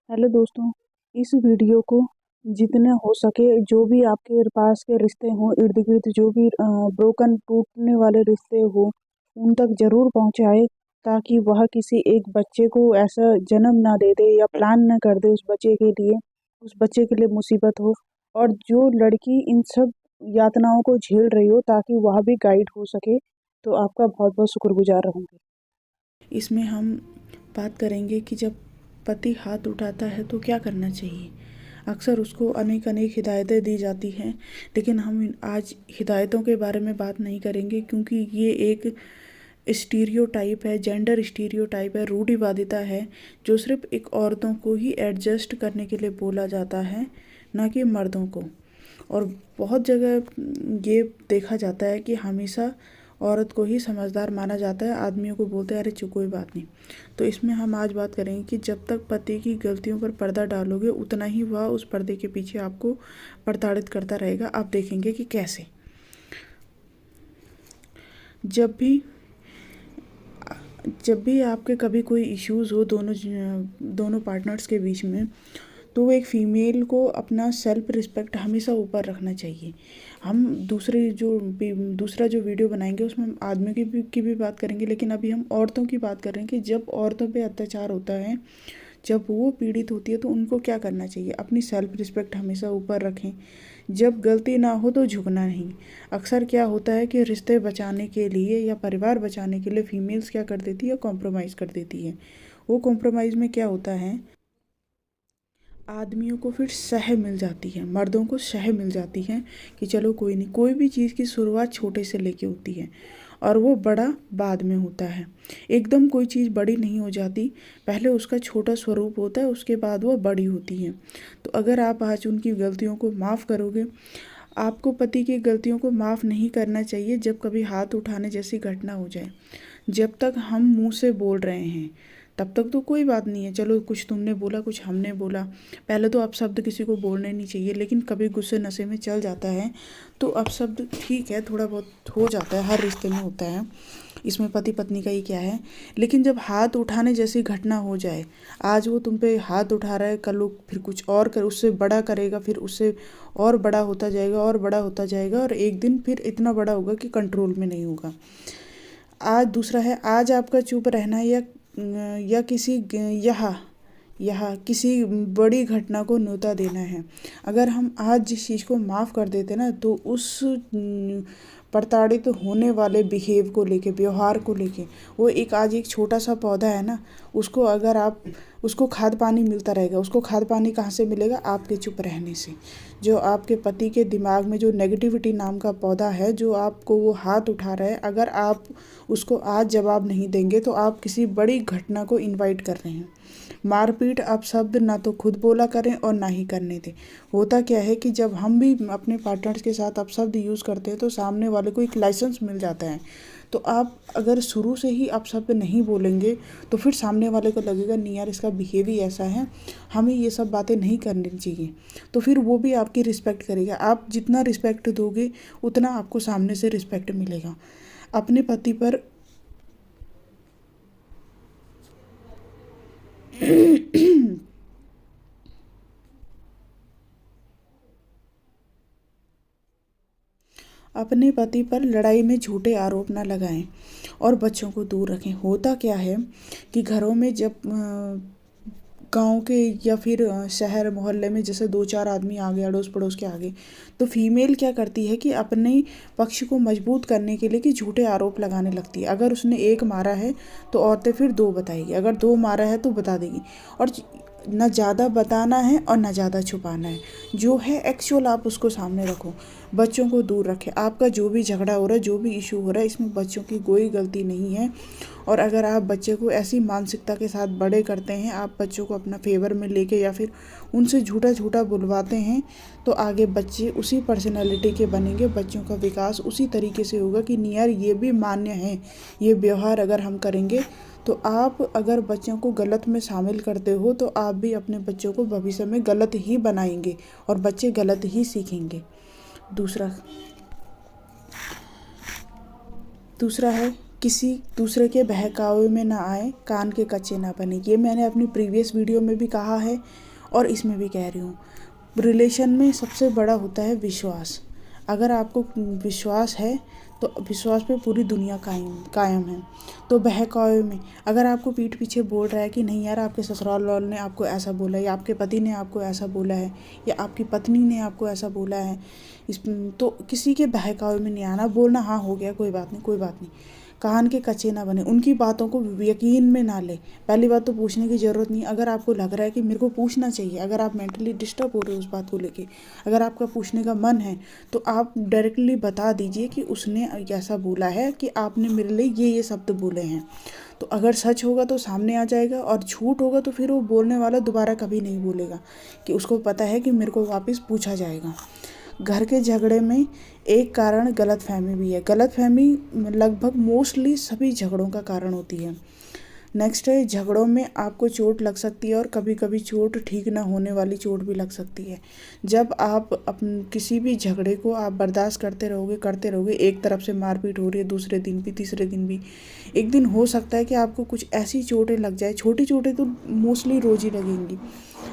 Hello दोस्तों, इस video को जितने हो सके जो भी आपके पास के रिश्ते हों, इर्द गिर्द जो भी ब्रोकन टूटने वाले रिश्ते हो, उन तक जरूर पहुंचाए, ताकि वह किसी एक बच्चे को ऐसा जन्म ना दे दे या प्लान ना कर दे उस बच्चे के लिए मुसीबत हो। और जो लड़की इन सब यातनाओं को झेल रही हो, ताकि वह भी गाइड हो सके। तो आपका बहुत बहुत शुक्रगुजार रहूँगी। इसमें हम बात करेंगे कि जब पति हाथ उठाता है तो क्या करना चाहिए। अक्सर उसको अनेक अनेक हिदायतें दी जाती हैं, लेकिन हम आज हिदायतों के बारे में बात नहीं करेंगे, क्योंकि ये एक स्टीरियोटाइप है, जेंडर स्टीरियोटाइप है, रूढ़िवादिता है, जो सिर्फ एक औरतों को ही एडजस्ट करने के लिए बोला जाता है, ना कि मर्दों को। और बहुत जगह ये देखा जाता है कि हमेशा औरत को ही समझदार माना जाता है, आदमियों को बोलते हैं अरे चुप कोई बात नहीं। तो इसमें हम आज बात करेंगे कि जब तक पति की गलतियों पर पर्दा डालोगे, उतना ही वह उस पर्दे के पीछे आपको प्रताड़ित करता रहेगा। आप देखेंगे कि कैसे। जब भी आपके कभी कोई इश्यूज़ हो दोनों पार्टनर्स के बीच में, तो एक फ़ीमेल को अपना सेल्फ रिस्पेक्ट हमेशा ऊपर रखना चाहिए। हम दूसरा जो वीडियो बनाएंगे उसमें हम आदमियों की भी बात करेंगे, लेकिन अभी हम औरतों की बात कर रहे हैं कि जब औरतों पे अत्याचार होता है, जब वो पीड़ित होती है, तो उनको क्या करना चाहिए। अपनी सेल्फ रिस्पेक्ट हमेशा ऊपर रखें। जब गलती ना हो तो झुकना नहीं। अक्सर क्या होता है कि रिश्ते बचाने के लिए या परिवार बचाने के लिए फीमेल्स क्या कर देती है, कॉम्प्रोमाइज़ कर देती है। वो कॉम्प्रोमाइज़ में क्या होता है, आदमियों को फिर सह मिल जाती है, मर्दों को सह मिल जाती है कि चलो कोई नहीं। कोई भी चीज़ की शुरुआत छोटे से लेके होती है और वो बड़ा बाद में होता है। एकदम कोई चीज़ बड़ी नहीं हो जाती, पहले उसका छोटा स्वरूप होता है, उसके बाद वो बड़ी होती है। तो अगर आप आज उनकी गलतियों को माफ़ करोगे, आपको पति की गलतियों को माफ़ नहीं करना चाहिए जब कभी हाथ उठाने जैसी घटना हो जाए। जब तक हम मुंह से बोल रहे हैं तब तक तो कोई बात नहीं है, चलो कुछ तुमने बोला कुछ हमने बोला। पहले तो अपशब्द किसी को बोलने नहीं चाहिए, लेकिन कभी गुस्से नशे में चल जाता है तो अपशब्द ठीक है, थोड़ा बहुत हो जाता है, हर रिश्ते में होता है, इसमें पति पत्नी का ही क्या है। लेकिन जब हाथ उठाने जैसी घटना हो जाए, आज वो तुम पे हाथ उठा रहा है, कल वो फिर कुछ और कर उससे बड़ा करेगा, फिर उससे और बड़ा होता जाएगा और बड़ा होता जाएगा, और एक दिन फिर इतना बड़ा होगा कि कंट्रोल में नहीं होगा। आज दूसरा है, आज आपका चुप रहना या किसी बड़ी घटना को न्योता देना है। अगर हम आज जिस चीज़ को माफ़ कर देते ना, तो उस प्रताड़ित होने वाले बिहेव को लेके, व्यवहार को लेके, वो आज एक छोटा सा पौधा है ना, उसको अगर आप उसको खाद पानी मिलता रहेगा। उसको खाद पानी कहाँ से मिलेगा, आपके चुप रहने से। जो आपके पति के दिमाग में जो नेगेटिविटी नाम का पौधा है, जो आपको वो हाथ उठा रहा है, अगर आप उसको आज जवाब नहीं देंगे तो आप किसी बड़ी घटना को इनवाइट कर रहे हैं। मारपीट अपशब्द ना तो खुद बोला करें और ना ही करने दें। होता क्या है कि जब हम भी अपने पार्टनर्स के साथ अपशब्द यूज़ करते हैं, तो सामने वाले को एक लाइसेंस मिल जाता है। तो आप अगर शुरू से ही अपशब्द नहीं बोलेंगे, तो फिर सामने वाले को लगेगा नहीं यार, इसका बिहेव ही ऐसा है, हमें ये सब बातें नहीं करनी चाहिए। तो फिर वो भी आपकी रिस्पेक्ट करेगा। आप जितना रिस्पेक्ट दोगे, उतना आपको सामने से रिस्पेक्ट मिलेगा। अपने पति पर अपने पति पर लड़ाई में झूठे आरोप ना लगाएं और बच्चों को दूर रखें। होता क्या है कि घरों में जब गांव के या फिर शहर मोहल्ले में जैसे दो चार आदमी आ गए अड़ोस पड़ोस के आगे, तो फीमेल क्या करती है कि अपने पक्ष को मजबूत करने के लिए कि झूठे आरोप लगाने लगती है। अगर उसने एक मारा है तो औरतें फिर दो बताएगी, अगर दो मारा है तो बता देगी। और ना ज़्यादा बताना है और ना ज़्यादा छुपाना है, जो है एक्चुअल आप उसको सामने रखो। बच्चों को दूर रखें। आपका जो भी झगड़ा हो रहा है, जो भी इशू हो रहा है, इसमें बच्चों की कोई गलती नहीं है। और अगर आप बच्चे को ऐसी मानसिकता के साथ बड़े करते हैं, आप बच्चों को अपना फेवर में लेके या फिर उनसे झूठा झूठा बुलवाते हैं, तो आगे बच्चे उसी पर्सनैलिटी के बनेंगे। बच्चों का विकास उसी तरीके से होगा कि नहीं यार, ये भी मान्य है, ये व्यवहार अगर हम करेंगे। तो आप अगर बच्चों को गलत में शामिल करते हो, तो आप भी अपने बच्चों को भविष्य में गलत ही बनाएंगे और बच्चे गलत ही सीखेंगे। दूसरा है किसी दूसरे के बहकावे में ना आए, कान के कच्चे ना बने। ये मैंने अपनी प्रीवियस वीडियो में भी कहा है और इसमें भी कह रही हूँ। रिलेशन में सबसे बड़ा होता है विश्वास। अगर आपको विश्वास है तो विश्वास पे पूरी दुनिया कायम है। तो बहकावे में अगर आपको पीठ पीछे बोल रहा है कि नहीं यार, आपके ससुराल वालों ने आपको ऐसा बोला है, या आपके पति ने आपको ऐसा बोला है, या आपकी पत्नी ने आपको ऐसा बोला है, तो किसी के बहकावे में नहीं आना। बोलना हाँ हो गया, कोई बात नहीं, कोई बात नहीं। कान के कच्चे ना बने, उनकी बातों को यकीन में ना ले। पहली बात तो पूछने की ज़रूरत नहीं। अगर आपको लग रहा है कि मेरे को पूछना चाहिए, अगर आप मेंटली डिस्टर्ब हो रहे हो उस बात को लेके, अगर आपका पूछने का मन है, तो आप डायरेक्टली बता दीजिए कि उसने ऐसा बोला है कि आपने मेरे लिए ये शब्द बोले हैं। तो अगर सच होगा तो सामने आ जाएगा, और झूठ होगा तो फिर वो बोलने वाला दोबारा कभी नहीं बोलेगा, कि उसको पता है कि मेरे को वापस पूछा जाएगा। घर के झगड़े में एक कारण गलतफहमी भी है। गलतफहमी लगभग मोस्टली सभी झगड़ों का कारण होती है। नेक्स्ट है, झगड़ों में आपको चोट लग सकती है, और कभी कभी चोट ठीक ना होने वाली चोट भी लग सकती है। जब आप किसी भी झगड़े को आप बर्दाश्त करते रहोगे, एक तरफ से मारपीट हो रही है, दूसरे दिन भी, तीसरे दिन भी, एक दिन हो सकता है कि आपको कुछ ऐसी चोटें लग जाए। छोटी चोटें तो मोस्टली रोज ही लगेंगी,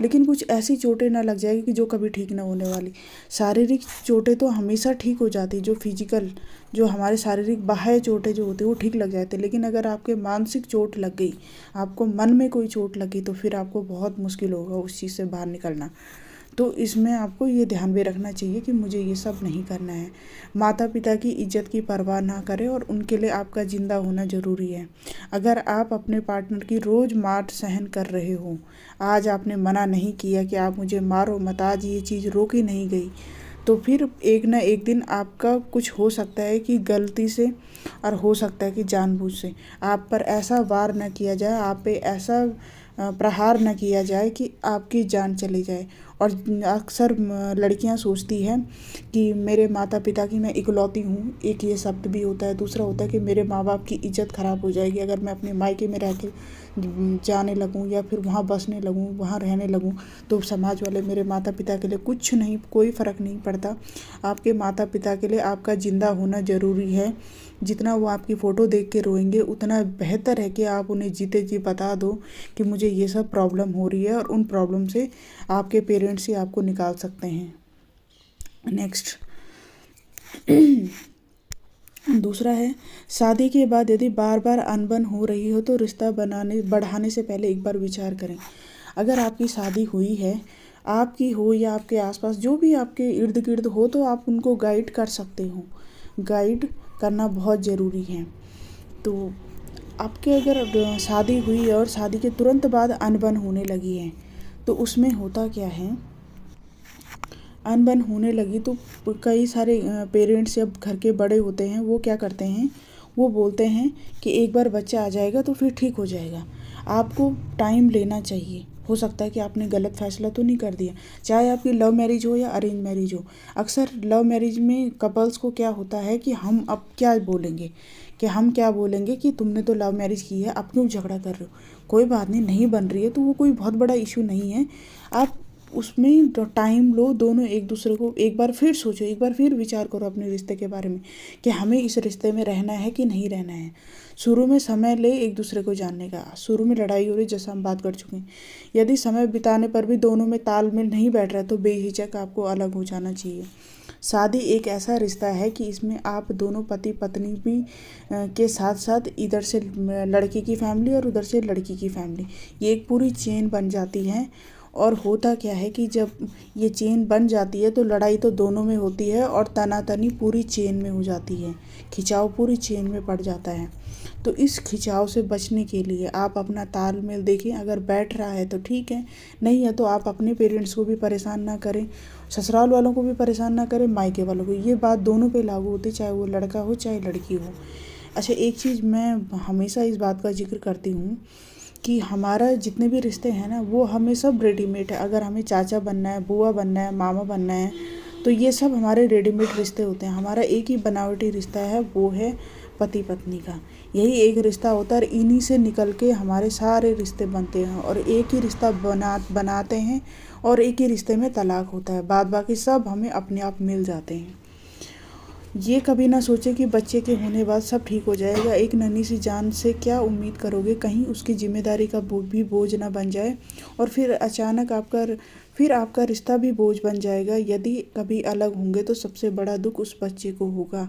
लेकिन कुछ ऐसी चोटें ना लग जाएगी कि जो कभी ठीक ना होने वाली। शारीरिक चोटें तो हमेशा ठीक हो जाती, जो फिजिकल, जो हमारे शारीरिक बाह्य चोटें जो होती है वो ठीक लग जाते हैं। लेकिन अगर आपके मानसिक चोट लग गई, आपको मन में कोई चोट लगी, तो फिर आपको बहुत मुश्किल होगा उस चीज़ से बाहर निकलना। तो इसमें आपको ये ध्यान भी रखना चाहिए कि मुझे ये सब नहीं करना है। माता पिता की इज्जत की परवाह ना करें, और उनके लिए आपका ज़िंदा होना ज़रूरी है। अगर आप अपने पार्टनर की रोज़ मार सहन कर रहे हो, आज आपने मना नहीं किया कि आप मुझे मारो मत, आज ये चीज़ रोकी नहीं गई, तो फिर एक ना एक दिन आपका कुछ हो सकता है कि गलती से, और हो सकता है कि जानबूझ से आप पर ऐसा वार न किया जाए, आप पे ऐसा प्रहार न किया जाए कि आपकी जान चली जाए। और अक्सर लड़कियां सोचती हैं कि मेरे माता पिता की मैं इकलौती हूँ, एक ये शब्द भी होता है। दूसरा होता है कि मेरे माँ बाप की इज्जत ख़राब हो जाएगी अगर मैं अपने मायके में रह के जाने लगूँ, या फिर वहाँ बसने लगूँ, वहाँ रहने लगूँ, तो समाज वाले मेरे माता पिता के लिए कुछ नहीं, कोई फ़र्क नहीं पड़ता। आपके माता पिता के लिए आपका ज़िंदा होना ज़रूरी है। जितना वो आपकी फ़ोटो देख के रोएंगे, उतना बेहतर है कि आप उन्हें जीते जी बता दो कि मुझे ये सब प्रॉब्लम हो रही है, और उन प्रॉब्लम से आपके पेरेंट्स ही आपको निकाल सकते हैं। नेक्स्ट दूसरा है, शादी के बाद यदि बार बार अनबन हो रही हो तो रिश्ता बढ़ाने से पहले एक बार विचार करें। अगर आपकी शादी हुई है, आपकी हो या आपके आसपास जो भी आपके इर्द गिर्द हो, तो आप उनको गाइड कर सकते हो। गाइड करना बहुत ज़रूरी है। तो आपके अगर शादी हुई है और शादी के तुरंत बाद अनबन होने लगी है, तो उसमें होता क्या है, अनबन होने लगी तो कई सारे पेरेंट्स जब घर के बड़े होते हैं, वो क्या करते हैं, वो बोलते हैं कि एक बार बच्चा आ जाएगा तो फिर ठीक हो जाएगा। आपको टाइम लेना चाहिए। हो सकता है कि आपने गलत फैसला तो नहीं कर दिया, चाहे आपकी लव मैरिज हो या अरेंज मैरिज हो। अक्सर लव मैरिज में कपल्स को क्या होता है कि हम अब क्या बोलेंगे, कि तुमने तो लव मैरिज की है, अब क्यों झगड़ा कर रहे हो। कोई बात नहीं, नहीं बन रही है तो वो कोई बहुत बड़ा इशू नहीं है। आप उसमें टाइम लो, दोनों एक दूसरे को एक बार फिर सोचो, एक बार फिर विचार करो अपने रिश्ते के बारे में कि हमें इस रिश्ते में रहना है कि नहीं रहना है। शुरू में समय ले एक दूसरे को जानने का। शुरू में लड़ाई हो रही, जैसा हम बात कर चुके हैं, यदि समय बिताने पर भी दोनों में तालमेल नहीं बैठ रहा, तो बेहिचक आपको अलग हो जाना चाहिए। शादी एक ऐसा रिश्ता है कि इसमें आप दोनों पति पत्नी भी के साथ साथ इधर से लड़की की फैमिली और उधर से लड़की की फैमिली, ये एक पूरी चेन बन जाती है। और होता क्या है कि जब ये चेन बन जाती है तो लड़ाई तो दोनों में होती है, और तनातनी पूरी चेन में हो जाती है, खिंचाव पूरी चेन में पड़ जाता है। तो इस खिंचाव से बचने के लिए आप अपना तालमेल देखें। अगर बैठ रहा है तो ठीक है, नहीं है तो आप अपने पेरेंट्स को भी परेशान ना करें, ससुराल वालों को भी परेशान ना करें, मायके वालों को। ये बात दोनों पे लागू होती है, चाहे वो लड़का हो चाहे लड़की हो। अच्छा, एक चीज़ मैं हमेशा इस बात का जिक्र करती हूँ कि हमारा जितने भी रिश्ते हैं ना, वो हमें सब रेडीमेड है। अगर हमें चाचा बनना है, बुआ बनना है, मामा बनना है, तो ये सब हमारे रेडीमेड रिश्ते होते हैं। हमारा एक ही बनावटी रिश्ता है, वो है पति पत्नी का। यही एक रिश्ता होता है, और इन्हीं से निकल के हमारे सारे रिश्ते बनते हैं, और एक ही रिश्ता बनाते हैं, और एक ही रिश्ते में तलाक होता है। बाद बाकी सब हमें अपने आप मिल जाते हैं। ये कभी ना सोचे कि बच्चे के होने बाद सब ठीक हो जाएगा। एक नन्ही सी जान से क्या उम्मीद करोगे, कहीं उसकी जिम्मेदारी का भी बोझ ना बन जाए और फिर अचानक आपका रिश्ता भी बोझ बन जाएगा। यदि कभी अलग होंगे तो सबसे बड़ा दुख उस बच्चे को होगा।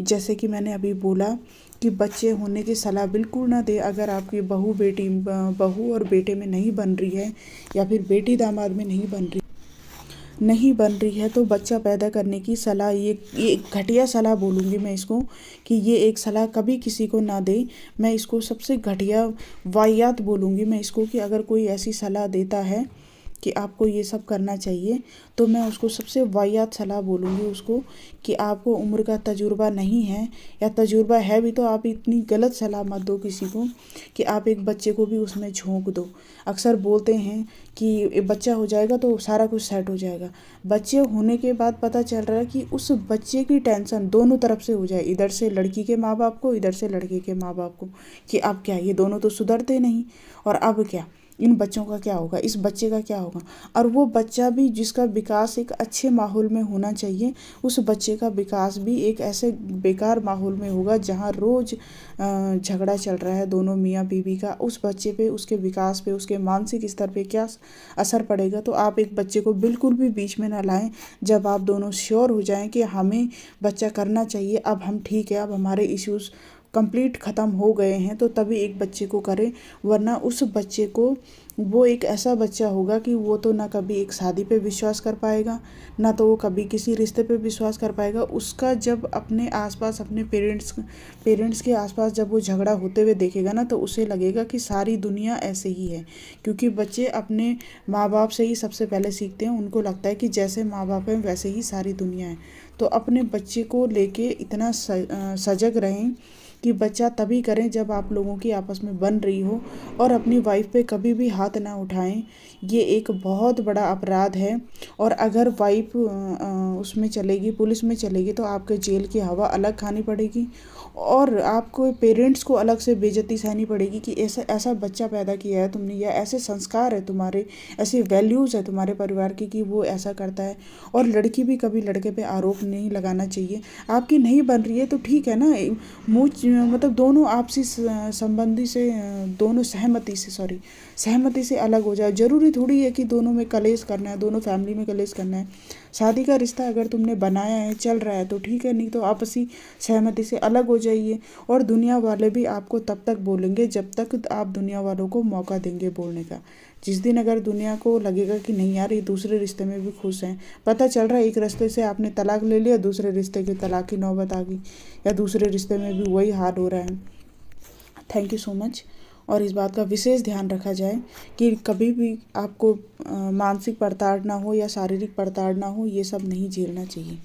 जैसे कि मैंने अभी बोला कि बच्चे होने की सलाह बिल्कुल ना दे। अगर आपकी बहू और बेटे में नहीं बन रही है या फिर बेटी दामाद में नहीं बन रही है तो बच्चा पैदा करने की सलाह, ये एक घटिया सलाह बोलूँगी मैं इसको, कि ये एक सलाह कभी किसी को ना दे। मैं इसको सबसे घटिया वाहियात बोलूँगी मैं इसको, कि अगर कोई ऐसी सलाह देता है कि आपको ये सब करना चाहिए तो मैं उसको सबसे वाहियात सलाह बोलूँगी उसको, कि आपको उम्र का तजुर्बा नहीं है, या तजुर्बा है भी तो आप इतनी गलत सलाह मत दो किसी को कि आप एक बच्चे को भी उसमें झोंक दो। अक्सर बोलते हैं कि बच्चा हो जाएगा तो सारा कुछ सेट हो जाएगा। बच्चे होने के बाद पता चल रहा है कि उस बच्चे की टेंशन दोनों तरफ से हो जाए, इधर से लड़की के माँ बाप को, इधर से लड़के के माँ बाप को, कि अब क्या ये दोनों तो सुधरते नहीं, और अब क्या इन बच्चों का क्या होगा, इस बच्चे का क्या होगा। और वो बच्चा भी जिसका विकास एक अच्छे माहौल में होना चाहिए, उस बच्चे का विकास भी एक ऐसे बेकार माहौल में होगा जहाँ रोज़ झगड़ा चल रहा है दोनों मियाँ बीवी का। उस बच्चे पे, उसके विकास पे, उसके मानसिक स्तर पे क्या असर पड़ेगा। तो आप एक बच्चे को बिल्कुल भी बीच में ना लाएं। जब आप दोनों श्योर हो जाएं कि हमें बच्चा करना चाहिए, अब हम ठीक है, अब हमारे इश्यूज़ कंप्लीट ख़त्म हो गए हैं, तो तभी एक बच्चे को करें। वरना उस बच्चे को, वो एक ऐसा बच्चा होगा कि वो तो ना कभी एक शादी पे विश्वास कर पाएगा, ना तो वो कभी किसी रिश्ते पे विश्वास कर पाएगा। उसका जब अपने आसपास, अपने पेरेंट्स के आसपास जब वो झगड़ा होते हुए देखेगा ना, तो उसे लगेगा कि सारी दुनिया ऐसे ही है। क्योंकि बच्चे अपने माँ बाप से ही सबसे पहले सीखते हैं। उनको लगता है कि जैसे माँ बाप हैं वैसे ही सारी दुनिया है। तो अपने बच्चे को लेके इतना सजग रहें कि बच्चा तभी करें जब आप लोगों की आपस में बन रही हो, और अपनी वाइफ पे कभी भी हाथ ना उठाएं। ये एक बहुत बड़ा अपराध है। और अगर वाइफ उसमें चलेगी, पुलिस में चलेगी, तो आपके जेल की हवा अलग खानी पड़ेगी, और आपको पेरेंट्स को अलग से बेइज्जती सहनी पड़ेगी कि ऐसा ऐसा बच्चा पैदा किया है तुमने, या ऐसे संस्कार है तुम्हारे, ऐसी वैल्यूज़ है तुम्हारे परिवार की कि वो ऐसा करता है। और लड़की भी कभी लड़के पे आरोप नहीं लगाना चाहिए। आपकी नहीं बन रही है तो ठीक है ना, मतलब दोनों आपसी संबंधी से, दोनों सहमति से अलग हो जाए। ज़रूरी थोड़ी है कि दोनों में कलेश करना है, दोनों फैमिली में कलेश करना है। शादी का रिश्ता अगर तुमने बनाया है, चल रहा है तो ठीक है, नहीं तो आपसी सहमति से अलग हो जाइए। और दुनिया वाले भी आपको तब तक बोलेंगे जब तक आप दुनिया वालों को मौका देंगे बोलने का। जिस दिन अगर दुनिया को लगेगा कि नहीं यार ये दूसरे रिश्ते में भी खुश हैं, पता चल रहा है एक रिश्ते से आपने तलाक ले लिया, दूसरे रिश्ते की तलाक की नौबत आ गई, या दूसरे रिश्ते में भी वही हाल हो रहा है। Thank you so much. और इस बात का विशेष ध्यान रखा जाए कि कभी भी आपको मानसिक प्रताड़ना हो या शारीरिक प्रताड़ना हो, ये सब नहीं झेलना चाहिए।